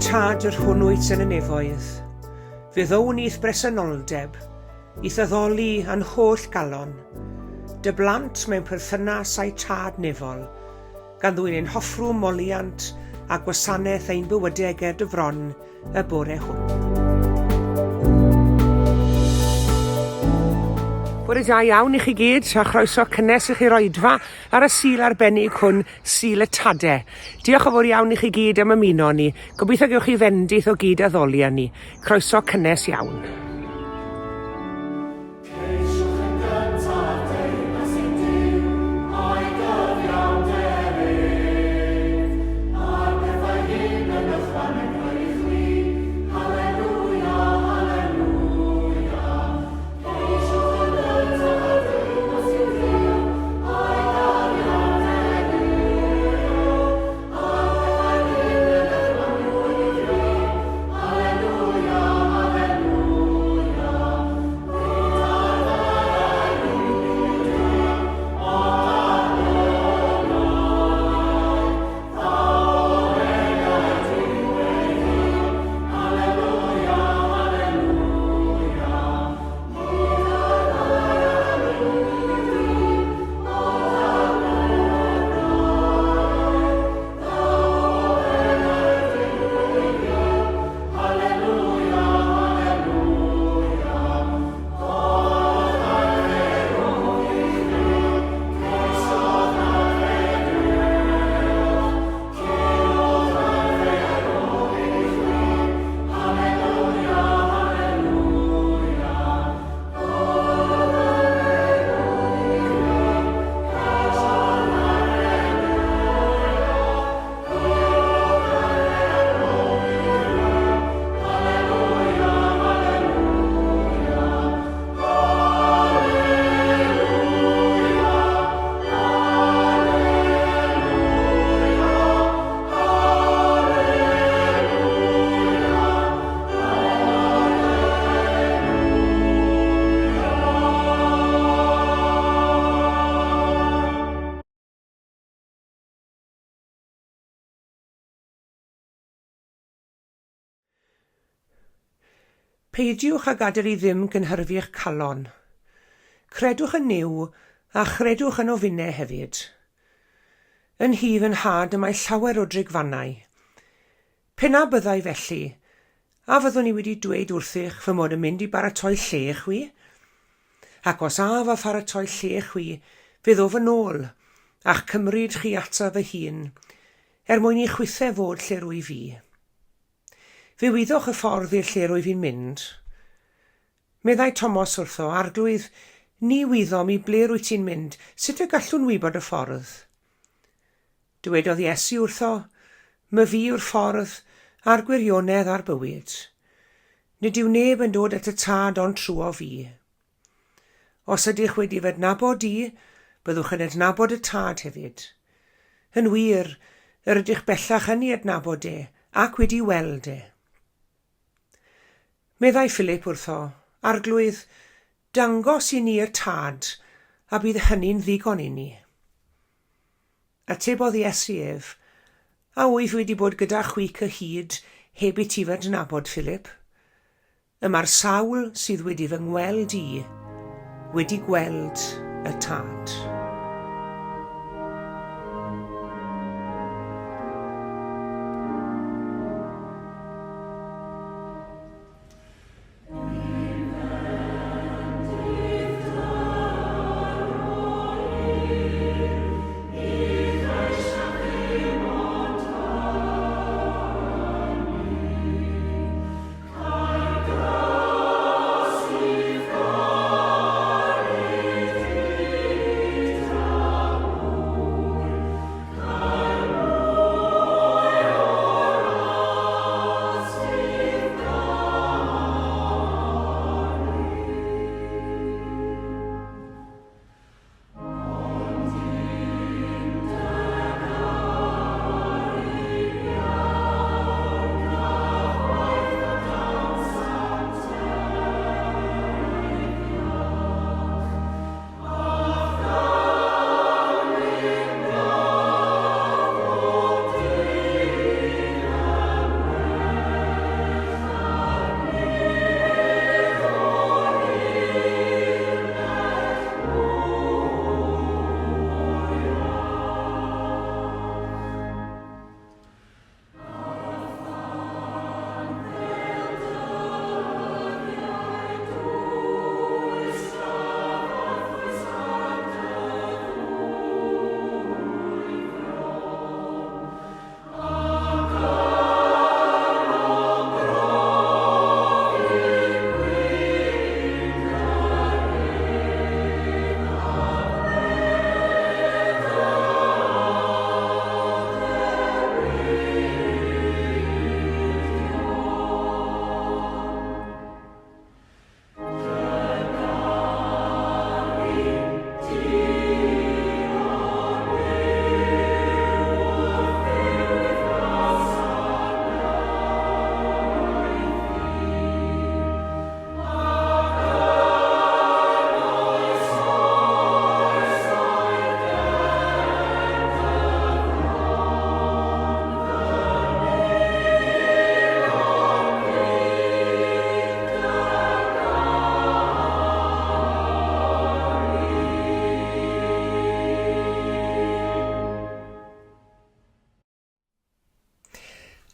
tad yr hwnnwyt yn y nefoedd, fe ddown i'r bresenoldeb, i ddaddoli yn holl galon, dy blant mewn perthynasau tad nefol, gan ddwy'n ein hoffrw moliant a gwasanaeth ein bywydau ger dy fron y bore hwn. Bore da iawn i chi gyd, a chroeso cynnes i chi roedfa ar y sil arbennig hwn, Sil y Tadau. Diolch yn fawr iawn i chi gyd am ymuno ni. Gobeithio gewch chi fendith o gyd addoli â ni. Croeso cynnes iawn. Peidiwch a gadael i ddim gynhyrfu'ch calon. Credwch yn Nuw a chredwch yn ofinnau hefyd. Yn hif yn had y mae llawer o drigfannau. Pena byddai felly, a fyddwn i wedi dweud wrthych fy mod yn mynd i baratoi lle chwi? Ac os a fa pharatoi lle chwi, fe ddo fy nôl, a'ch cymryd chi ata fy hun, mwyn i chwithau fod lle rwy fi. Fe wyddwch y ffordd i'r lle rwy fi'n mynd. Meddai Thomas wrtho, arglwydd, ni wyddom i ble rwy ti'n mynd, sut y gallwn wybod y ffordd? Dywedodd Iesu wrtho, my fi yw'r ffordd, a'r gwirionedd a'r bywyd. Nid yw neb yn dod at y tad ond trwy o fi. Os ydych wedi fy adnabod i, byddwch yn adnabod y tad hefyd. Yn wir, yr ydych bellach yn ei adnabod e, ac wedi weld e. Meddai Philip wrtho, arglwydd, dangos i ni'r tad, a bydd hynny'n ddigon i ni. Atebodd Iesu ef, a wyf wedi bod gyda chwi cyhyd heb i ti fy adnabod, Philip. Yma'r sawl sydd wedi fy ngweld i, wedi gweld y tad.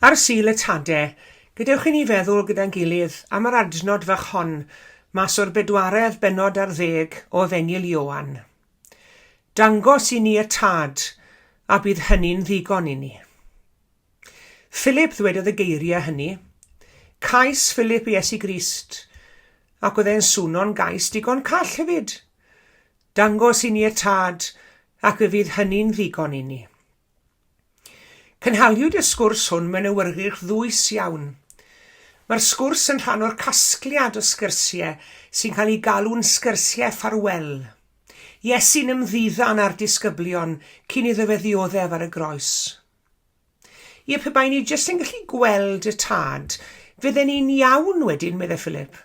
Ar Sul y Tadau, gadewch i ni feddwl gyda'n gilydd am yr adnod fach hon mas o'r 4 bennod ar 10 o Efengyl Ioan. Dangos i ni y tad, a bydd hynny'n ddigon i ni. Philip ddwedodd y geiriau hynny. Cais Philip i Iesu Grist, ac oedd e'n sŵno'n gais digon call hefyd. Dangos i ni y tad, ac y fydd hynny'n ddigon i ni. Cynhaliwyd y sgwrs hwn mewn awyrgylch ddwys iawn. Mae'r sgwrs yn rhan o'r casgliad o sgyrsiau sy'n cael ei galw'n sgyrsiau ffarwel. Iesu'n ymddiddan ar disgyblion cyn iddo fe ddioddef ar y groes. Ie, pe bai ni jyst yn gallu gweld y tad, fydden ni'n iawn wedyn, medde Philip.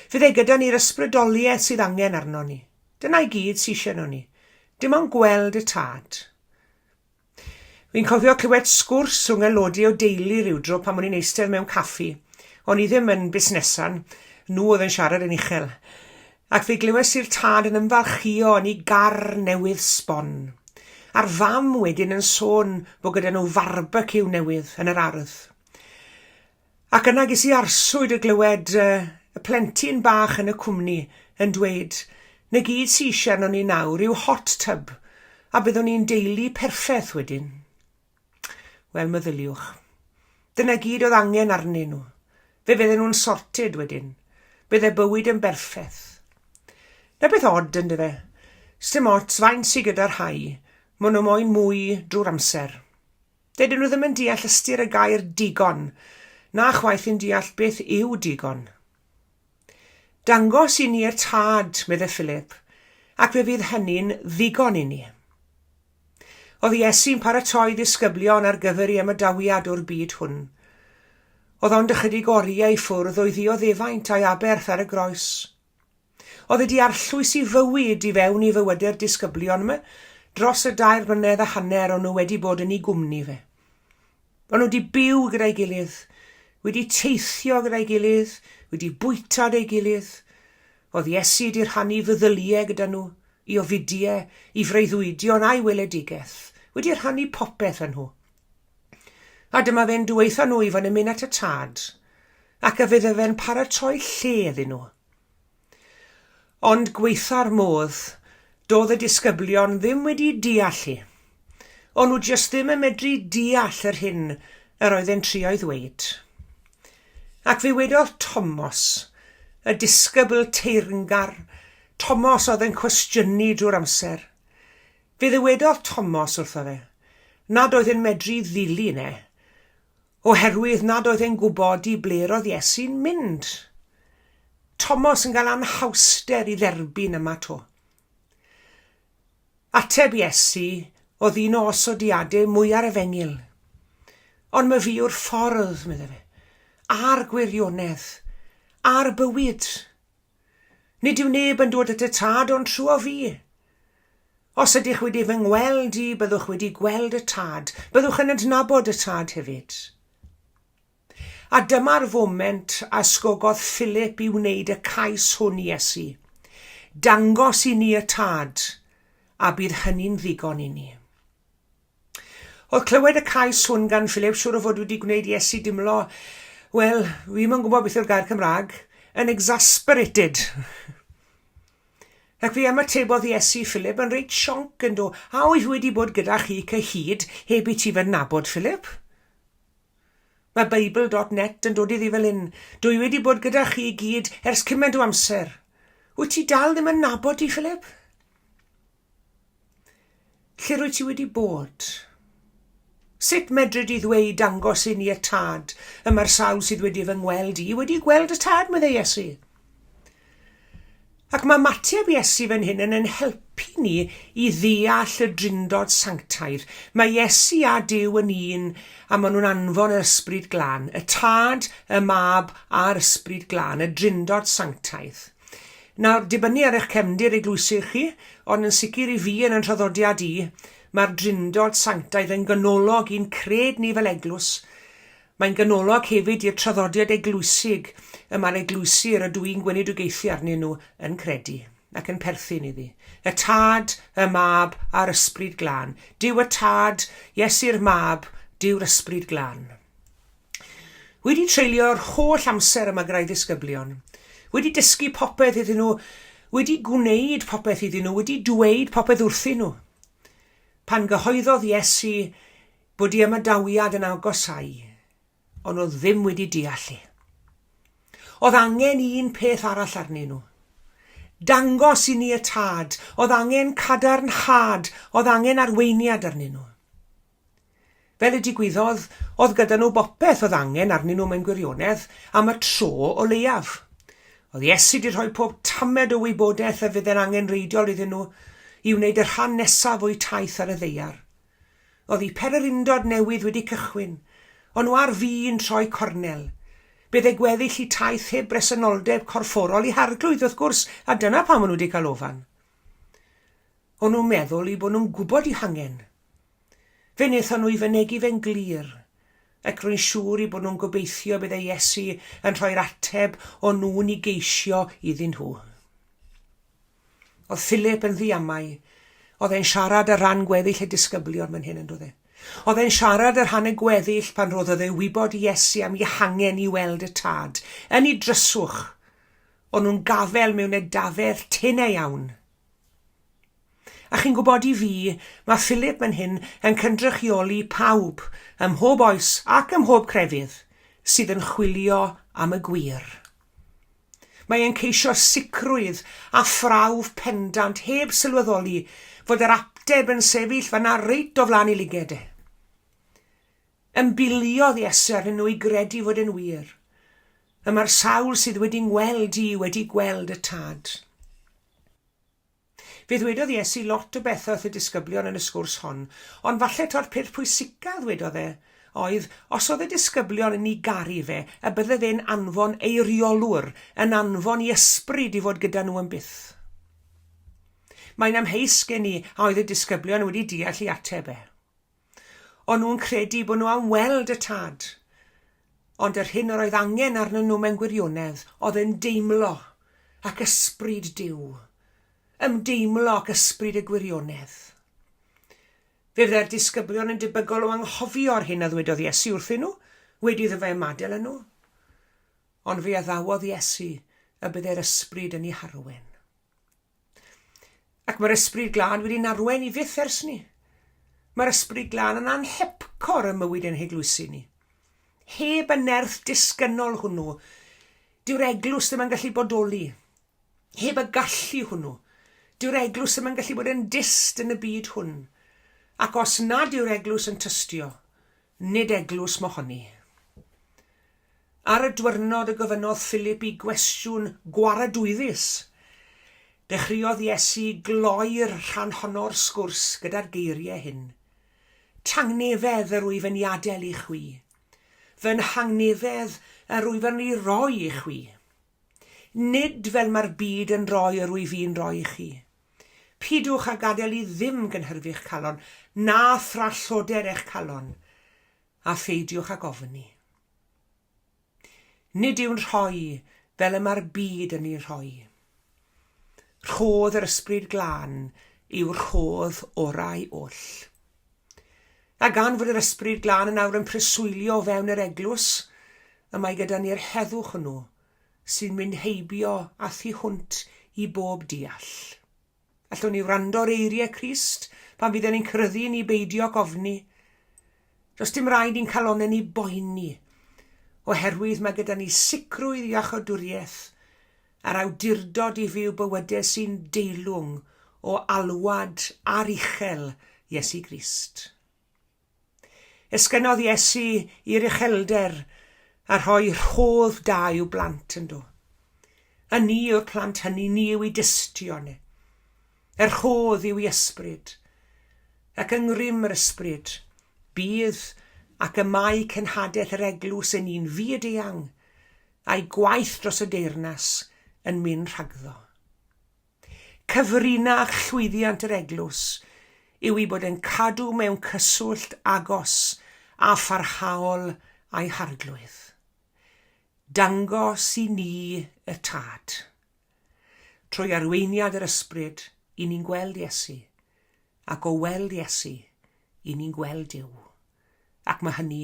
Fydde gyda ni'r ysbrydoliaeth sydd angen arno ni. Dyna i gyd sy'n eisiau arno ni. Dim ond gweld y tad. Fi'n cofio clywed sgwrs rhwng aelodau o deulu rhywdro pan o'n i'n eistedd mewn caffi. O'n i ddim yn busnesan, nhw oedd yn siarad yn uchel. Ac fe glywes i'r tad yn ymfalchio yn ei gar newydd sbon. A'r fam wedyn yn sôn bod gyda nhw barbecue newydd yn yr ardd. Ac yna ges i arswyd y glywed y plentyn bach yn y cwmni yn dweud, na gyd sy'n eisiau arno ni nawr yw hot tub, a byddwn ni'n deulu perffaith wedyn. Wel, meddyliwch. Dyna gyd oedd angen arnyn nhw. Fe fydden nhw'n sorted wedyn. Bydde bywyd yn berffaith. Na beth od yn dyfe. Sdim ots faint sydd gyda'r rhai. Maen nhw moyn mwy drwy'r amser. Dydyn nhw ddim yn deall ystyr y gair digon, na chwaith yn deall beth yw digon. Dangos i ni y tad, medde Philip, ac fe fydd hynny'n ddigon i ni. Oedd Iesu'n paratoi ddisgyblion ar gyfer i ymadawiad o'r byd hwn. Oedd ond ychydig oriau i ffwrdd o'i ddioddefaint a'i aberth ar y groes. Oedd wedi arllwys i fywyd i fewn i fywydau'r disgyblion yma dros y 2 mlynedd a hanner o'n nhw wedi bod yn ei gwmni fe. O'n nhw wedi byw gyda'i gilydd, wedi teithio gyda'i gilydd, wedi bwyta ei gilydd. Oedd Iesu wedi rhannu feddyliau gyda nhw, i ofidiau, i freuddwydion a'i weledigaeth, wedi rhannu popeth yn nhw. A dyma fe'n dweutho nhw i fod yn mynd at y tad, ac y fydde fe'n paratoi lle iddyn nhw. Ond gweitha'r modd, doedd y disgyblion ddim wedi deall hi. Ond nhw jyst ddim yn medru deall yr hyn yr oedd e'n trio i ddweud. Ac fe wedodd Thomas, y disgybl teyrngar, Thomas oedd yn cwestiynu drwy'r amser. Fe ddywedodd Thomas wrtho fe, nad oedd e'n medru ddilyn e, oherwydd nad oedd e'n gwybod i ble roedd Iesu'n mynd. Thomas yn cael anhawster i dderbyn yma to. Ateb Iesu oedd un o osodiadau mwy ar Efengyl. Ond mae fi yw'r ffordd, medde fe, a'r gwirionedd, a'r bywyd. Nid yw neb yn dod at y tad ond trwy o fi. Os ydych wedi fy ngweld i, byddwch wedi gweld y tad. Byddwch yn adnabod y tad hefyd. A dyma'r foment a sgogodd Philip i wneud y cais hwn i Iesu. Dangos i ni y tad, a bydd hynny'n ddigon i ni. Oedd clywed y cais hwn gan Philip siŵr o fod wedi gwneud Iesu dimlo, wel, fi'n yn gwybod beth yw'r gair Cymraeg, yn exasperated. Ac fi ymatebodd Iesu Philip yn reit sionc yn do. A wyf wedi bod gyda chi cyhyd heb i ti fy nabod, Philip? Mae Bible.net yn dod iddi fel hyn. Dwi wedi bod gyda chi i gyd ers cymaint o amser. Wyt ti dal ddim yn nabod i, Philip? Lle rwy ti wedi bod? Sut medru di ddweud dangos i ni y tad, yma'r sawl sydd wedi fy ngweld i, wedi gweld y tad, medde Iesu. Ac mae mateb Iesu fan hyn yn helpu ni i ddeall y drindod sanctaidd. Mae Iesu a Duw yn un, a maen nhw'n anfon yr ysbryd glân, y tad, y mab a'r ysbryd glân, y drindod sanctaidd. Nawr, dibynnu ar eich cefndir eglwysig chi, ond yn sicr i fi yn traddodiad i, mae'r drindod sanctaidd yn ganolog i'n cred ni fel eglwys. Mae'n ganolog hefyd i'r traddodiad eglwysig, y mae'r eglwysyr y dwi'n gweinidogaethu arnyn nhw yn credu ac yn perthyn iddi. Y tad, y mab a'r ysbryd glân. Dyw y tad, Iesu'r mab, dyw'r ysbryd glân. Wedi treulio'r holl amser yma greu ddisgyblion. Wedi dysgu popeth iddyn nhw. Wedi gwneud popeth iddyn nhw. Wedi dweud popeth wrthyn nhw. Pan gyhoeddodd Iesu bod i ymadawiad yn agosau, ond oedd ddim wedi deallu. Oedd angen un peth arall arnyn nhw. Dangos i ni y tad, oedd angen cadarnhad, oedd angen arweiniad arnyn nhw. Fel y digwyddodd, oedd gyda nhw bopeth oedd angen arnyn nhw mewn gwirionedd am y tro o leiaf. Oedd Iesu wedi rhoi pob tamed o wybodaeth a fydd yn angenreidiol iddyn nhw i wneud y rhan nesaf o'i taith ar y ddeiar. Oedd ei pererindod newydd wedi cychwyn, ond nhw ar fi'n troi cornel. Bydd ei gweddill i taith heb bresenoldeb corfforol i harglwydd wrth gwrs, a dyna pam maen nhw wedi cael ofan. O'n nhw'n meddwl i bod nhw'n gwybod eu hangen. Fe wnaethon nhw i fynegu fe'n glir, ac rwy'n siŵr i bod nhw'n gobeithio bydd ei Iesu yn rhoi'r ateb o nhw'n i geisio iddyn nhw. Oedd Philip yn ddiamau, oedd e'n siarad ar ran gweddill y disgyblion mewn hyn yn dod e. Oedd e'n siarad ar rhan y gweddill pan roedd ei wybod Iesu am ei hangen i weld y tad. Yn ei dryswch, o'n nhw'n gafel mewn y dafedd tenau iawn. A chi'n gwybod i fi, mae Philip yn hyn yn cynrychioli pawb, ym mhob oes ac ym mhob crefydd, sydd yn chwilio am y gwir. Mae e'n ceisio sicrwydd a phrawf pendant heb sylweddoli fod yr apteb yn sefyll fan'na reit o flaen ei liged e. Ymbiliodd Iesu arnyn nhw i gredu fod yn wir. Mae'r sawl sydd wedi'n gweld wedi gweld y tad. Fe ddwedodd Iesu lot o bethau wrth y disgyblion yn y sgwrs hon, ond falle to'r peth pwysicaf ddwedodd e, oedd os oedd y disgyblion yn ei garu fe, y bydde fe'n anfon eiriolwr, yn anfon i ysbryd i fod gyda nhw yn byth. Mae'n amheus gen i a oedd y disgyblion wedi deall ei ateb e. Ond nhw'n credu bod nhw am weld y tad, ond yr hyn yr oedd angen arnyn nhw mewn gwirionedd oedd yn deimlo ac ysbryd Duw. Ymdeimlo ac ysbryd y gwirionedd. Fe fydde'r disgyblion yn debygol o anghofio'r hyn a ddwedodd Iesu wrthyn nhw, wedi iddo fe ymadael yn nhw. Ond fe addawodd Iesu y bydde'r ysbryd yn ei harwen. Ac mae'r ysbryd glân wedi'n arwen i fyth ers ni. Mae'r ysbryd glân yn anhepcor y mywyd yn heglwysu ni. Heb y nerth disgynnol hwnnw, dyw'r eglwys ddim yn gallu bodoli. Heb y gallu hwnnw, dyw'r eglwys ddim yn gallu bod yn dist yn y byd hwn. Ac os nad yw'r eglwys yn tystio, nid eglwys mohoni. Ar y diwrnod y gofynodd Philip i gwestiwn gwaradwyddus, dechreuodd Iesu gloi'r rhan honno'r sgwrs gyda'r geiriau hyn. Tangnefedd yr wyf yn ei adael i chwi. Fy'n hangnefedd yr wyf yn ei roi i chwi. Nid fel mae'r byd yn roi yr wyf fi'n roi i chi. Pidwch a gadael i ddim gynhyrfu'ch calon, na thrallodau'r eich calon, a pheidiwch ag ofni. Nid yw'n rhoi fel y mae'r byd yn ei rhoi. Rhodd yr ysbryd glân yw'r rhodd orau oll. A gan fod yr ysbryd glân yn awr yn preswylio fewn yr eglwys, y mae gyda ni'r heddwch hwnnw sy'n mynd heibio a thu hwnt i bob deall. Allwn ni wrando'r eiriau Crist pan fydd ni'n cyryddu ni beidio gofni. Does dim rhaid ni'n cael onen ni boeni, oherwydd mae gyda ni sicrwydd i achodwriaeth a'r awdurdod i fyw bywydau sy'n deilwng o alwad a'r uchel Iesu Grist. Esgynodd Iesu i'r uchelder a rhoi rhodd da i'w blant yn do. A ni yw'r plant hynny, ni yw ei dystio ni. Yr rhodd yw ei ysbryd, ac yng ngrym yr ysbryd, bydd ac y mae cenhadaeth yr eglwys yn un fyd eang, a'i gwaith dros y deyrnas yn mynd rhagddo. Cyfrinach llwyddiant yr eglwys yw ei bod yn cadw mewn cyswllt agos a pharhaol a'i harglwydd. Dangos i ni y tad. Trwy arweiniad yr ysbryd, i ni'n gweld Iesu, ac o weld Iesu, i ni'n gweld Duw, ac mae hynny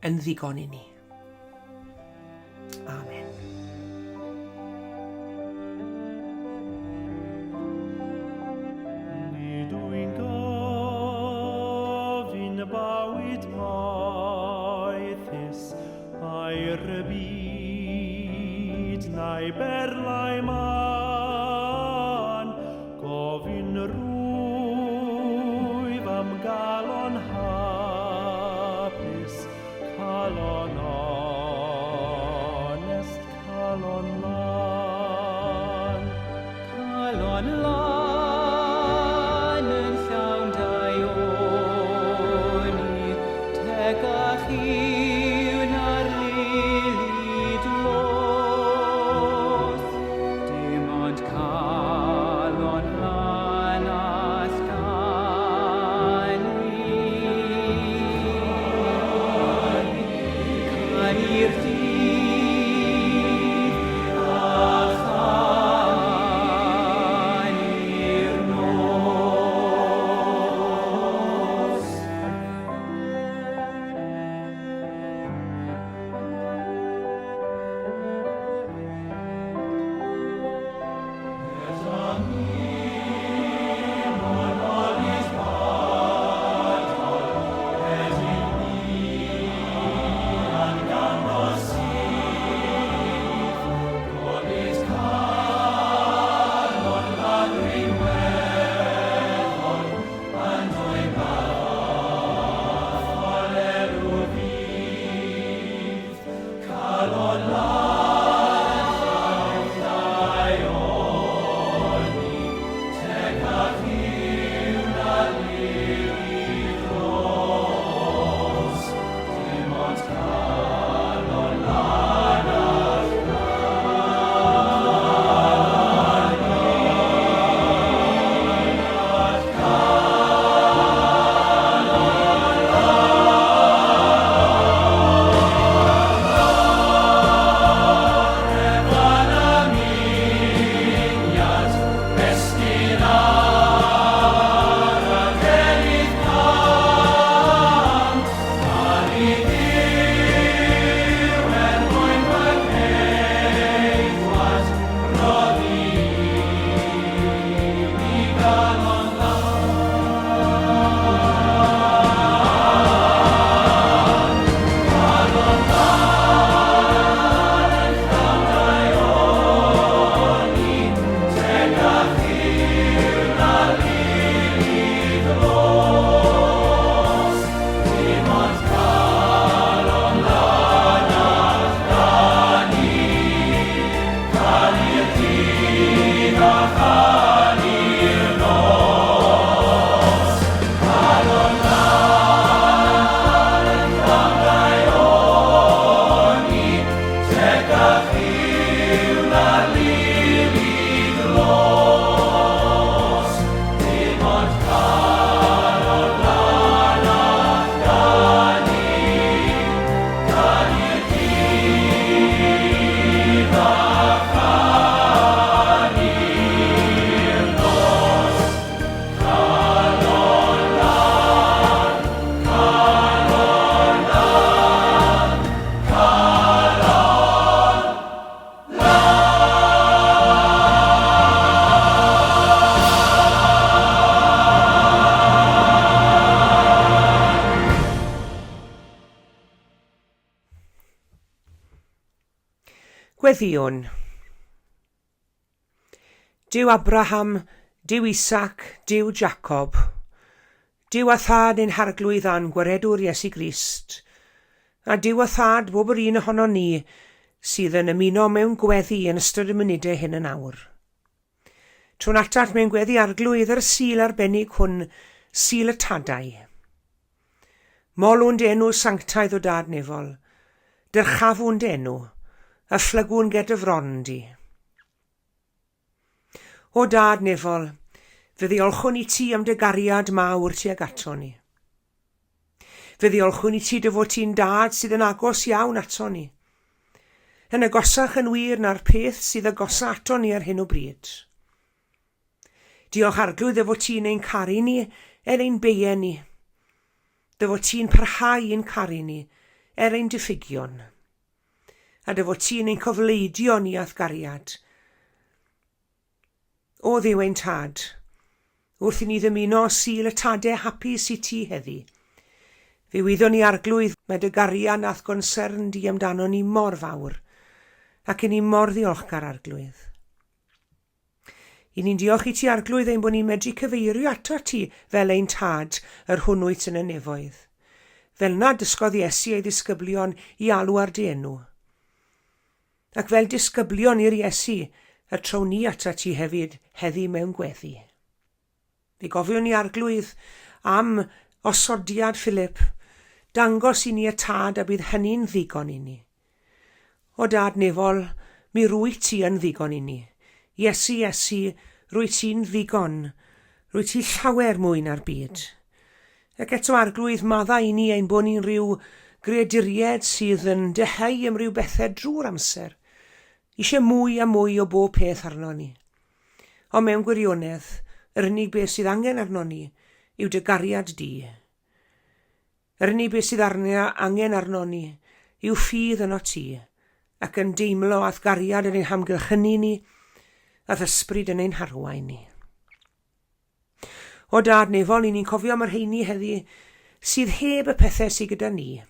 yn ddigon i ni. Amen. Nid wy'n gofyn y bywyd maethus a'r byd neu berlau man, gofyn rwyf am galon hapus, calon onest, calon lan. Calon lan yn llawn daioni, tegach i'w na'r lili dlos. Dim ond calon lan all gan i'r dydd a chan i'r nos. Gweddïwn. Dyw Abraham, dyw Isaac, dyw Jacob, dyw a thad ein harglwydd a'n gwaredwr Iesu Grist, a dyw a thad bob yr un ohono ni sydd yn ymuno mewn gweddi yn ystod y munudau hyn yn awr. Trwy'n atat mewn gweddi arglwydd yr sul arbennig hwn, sul y tadau. Molwn enw sanctaidd o dad nefol, dyrchafwn enw, a phlygwn gydyfron di. O dad nefol, fe ddiolchwn i ti am dy gariad mawr tuag ato ni. Fe ddiolchwn i ti dy fod ti'n dad sydd yn agos iawn ato ni, yn agosach yn wir na'r peth sydd agosa ato ni ar hyn o bryd. Diolch arglwydd dy fod ti'n ein caru ni ein beien ni, dy fod ti'n parhau ein caru ni ein diffygion. a dy fod ti'n ein cofleidio ni athgariad. O Dduw ein tad, wrth i ni ddymuno sil y tadau hapus i ti heddi. Fe wyddwn ni arglwydd mae dy gariad ath gonsern di amdano ni mor fawr, ac i ni mor ddiolchgar arglwydd. I ni'n diolch i ti arglwydd ein bod ni'n medru cyfeirio ato ti fel ein tad yr hwnnwyt yn y nefoedd. Fel na dysgodd Iesu ei ddisgyblion i alw ar dy enw. Ac fel disgyblion i'r Iesu, y trow ni ata ti hefyd heddi mewn gweddi. Fe gofiwn ni arglwydd am osodiad Philip, dangos i ni y tad a bydd hynny'n ddigon i ni. O dad nefol, mi rwy ti yn ddigon i ni. Iesu, Iesu, rwy ti'n ddigon, rwy ti llawer mwy na'r byd. Ac eto arglwydd madda i ni ein bod ni'n rhyw greaduried sydd yn deheu am ryw bethau drwy'r amser. Eisiau mwy a mwy o bob peth arno ni. Ond mewn gwirionedd, yr unig beth sydd angen arno ni yw dy gariad di. Yr unig beth sydd angen arno ni yw ffydd yno ti, ac yn deimlo ath gariad yn ein hamgylchynu ni, ath ysbryd yn ein harwain ni. O dad nefol, i ni'n cofio mae'r heini heddi sydd heb y pethau sydd gyda ni.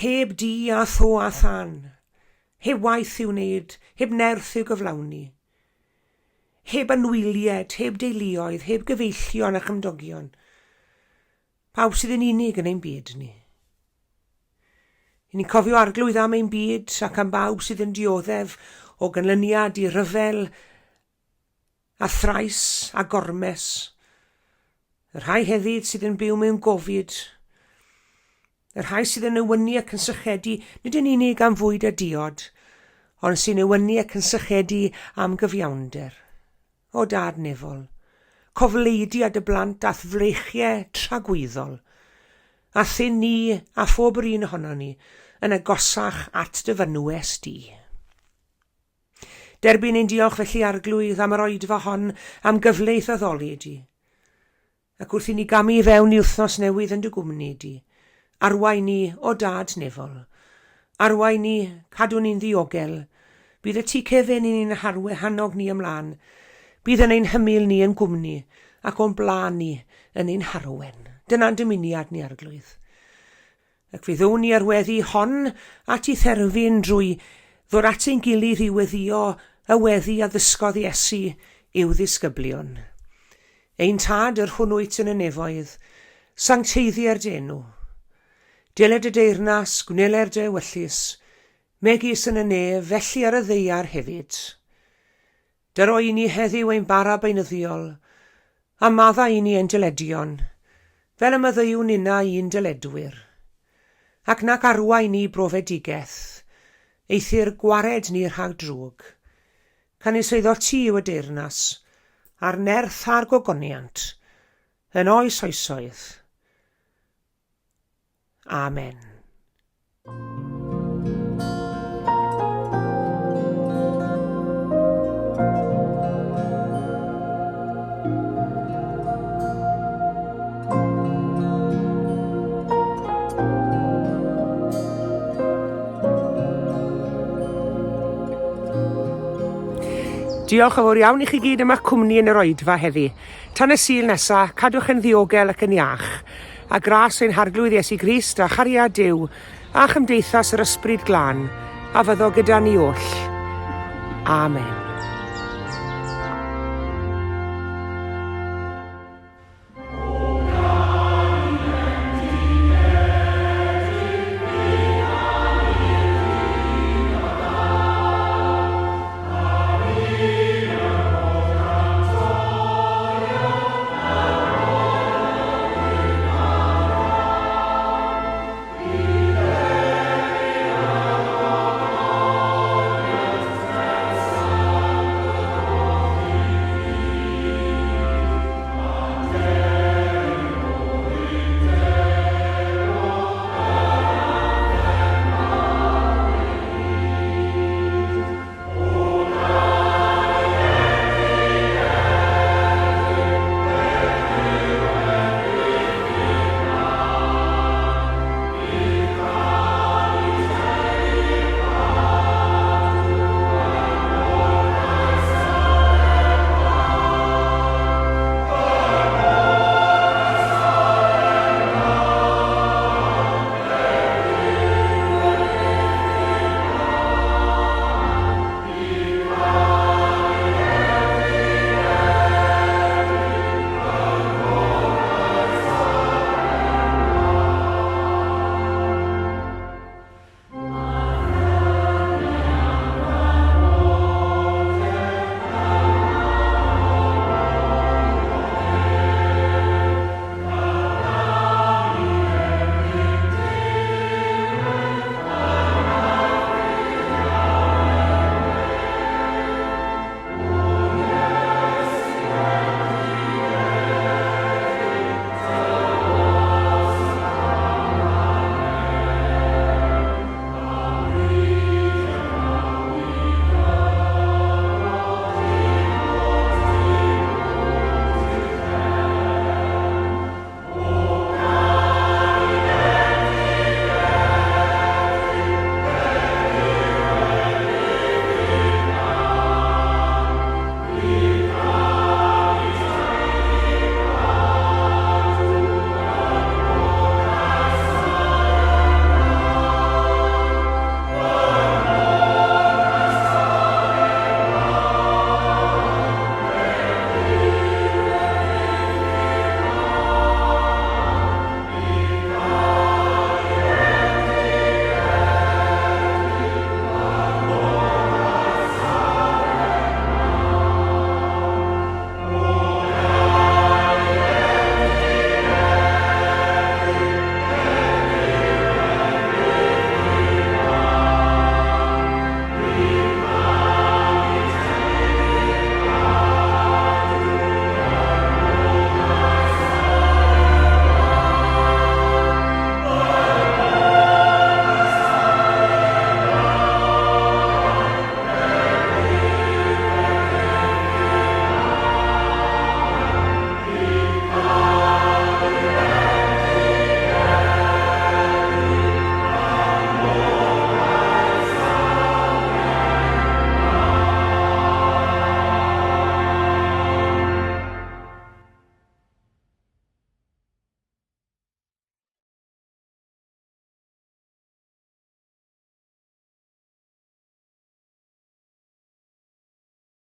Heb di a tho a than. Heb waith i'w wneud, heb nerth i'w gyflawni. Heb anwyliad, heb deuluoedd, heb gyfeillion a chymdogion. Pawb sydd yn unig yn ein byd ni. I ni'n cofio arglwydd am ein byd ac am bawb sydd yn dioddef o ganlyniad i ryfel a thrais a gormes. Y rhai hefyd sydd yn byw mewn gofid. Y rhai sydd yn ewynu ac yn sychedu nid yn unig am fwyd a diod, ond sy'n ewynu ac yn sychedu am gyfiawnder. O dad nefol, cofleidiad y blant ath flechiau tragwyddol, a thyn ni a phob yr un ohono ni yn agosach at dy fynwes di. Derbyn ein diolch felly arglwydd am yr oedfa hon am gyfleith addoli di, ac wrth i ni gamu fewn i wythnos newydd yn dy gwmni di. Arwain ni o dad nefol. Arwain ni, cadw ni'n ddiogel. Bydd y ti cefn ni'n hannog ni ymlaen. Bydd yn ein hymyl ni yn gwmni ac o'n blaen ni yn ein harwen. Dyna'n dymuniad ni arglwydd. Ac fyddwn ni arweddu hon at ei therfyn drwy ddod at ein gilydd i weddio y weddi a ddysgodd Iesu i'w ddisgyblion. Ein tad yr hwnnwyt yn y nefoedd, sancteiddiau'r denw. Deled y deyrnas, gwneler dy ewyllus, megis yn y nef, felly ar y ddeiar hefyd. Dyro i ni heddiw ein bara beunyddiol, a madda i ni ein dyledion, fel y myddeiwn unna i'n dyledwyr. Ac nac arwain ni brofedigaeth, eithyr gwared ni rhag drwg, can i sweiddo ti yw y deyrnas, a'r nerth a'r gogoniant, yn oes oesoedd. Amen. Diolch yn fawr iawn i chi gyd yma cwmni yn yr oedfa heddi. Tan y sul nesaf, cadwch yn ddiogel ac yn iach, a gras ein harglwydd Iesu Grist a chariad Duw a chymdeithas yr ysbryd glân, a fyddo gyda ni oll. Amen.